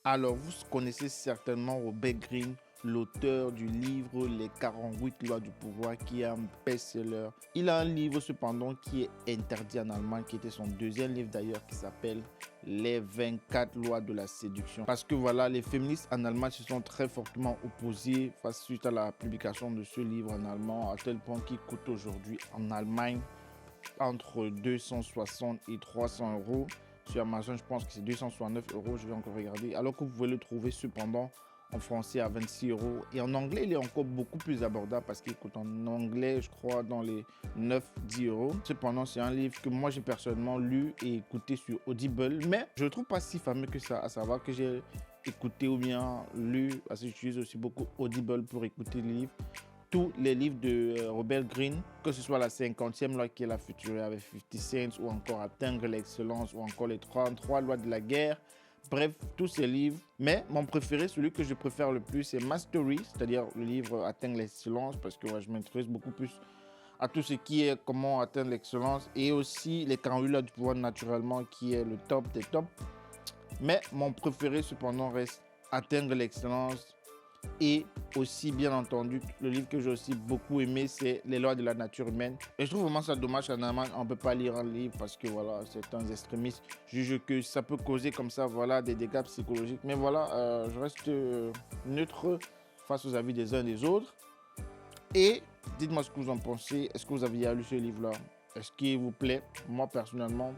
Alors, vous connaissez certainement Robert Greene, l'auteur du livre Les 48 lois du pouvoir, qui est un best-seller. Il a un livre cependant qui est interdit en Allemagne, qui était son deuxième livre d'ailleurs, qui s'appelle Les 24 lois de la séduction. Parce que voilà, les féministes en Allemagne se sont très fortement opposés suite à la publication de ce livre en allemand, à tel point qu'il coûte aujourd'hui en Allemagne entre 260 et 300 euros. Sur Amazon, je pense que c'est 269 euros, je vais encore regarder. Alors que vous pouvez le trouver cependant en français à 26 euros. Et en anglais, il est encore beaucoup plus abordable parce qu'il coûte en anglais, je crois, dans les 9-10 euros. Cependant, c'est un livre que moi, j'ai personnellement lu et écouté sur Audible. Mais je ne le trouve pas si fameux que ça, à savoir que j'ai écouté ou bien lu, parce que j'utilise aussi beaucoup Audible pour écouter les livres. Tous les livres de Robert Greene, que ce soit la 50e loi qui est la future avec 50 Cent, ou encore Atteindre l'excellence, ou encore les 33 lois de la guerre. Bref, tous ces livres. Mais mon préféré, celui que je préfère le plus, c'est Mastery, c'est-à-dire le livre Atteindre l'excellence, parce que je m'intéresse beaucoup plus à tout ce qui est comment atteindre l'excellence, et aussi les 48 lois du pouvoir naturellement, qui est le top des tops. Mais mon préféré, cependant, reste Atteindre l'excellence. Et aussi, bien entendu, le livre que j'ai aussi beaucoup aimé, c'est Les lois de la nature humaine. Et je trouve vraiment ça dommage qu'en Allemagne, on ne peut pas lire un livre parce que voilà, certains extrémistes jugent que ça peut causer comme ça, voilà, des dégâts psychologiques. Mais voilà, je reste neutre face aux avis des uns et des autres. Et dites-moi ce que vous en pensez. Est-ce que vous avez lu ce livre-là? Est-ce qu'il vous plaît? Moi, personnellement,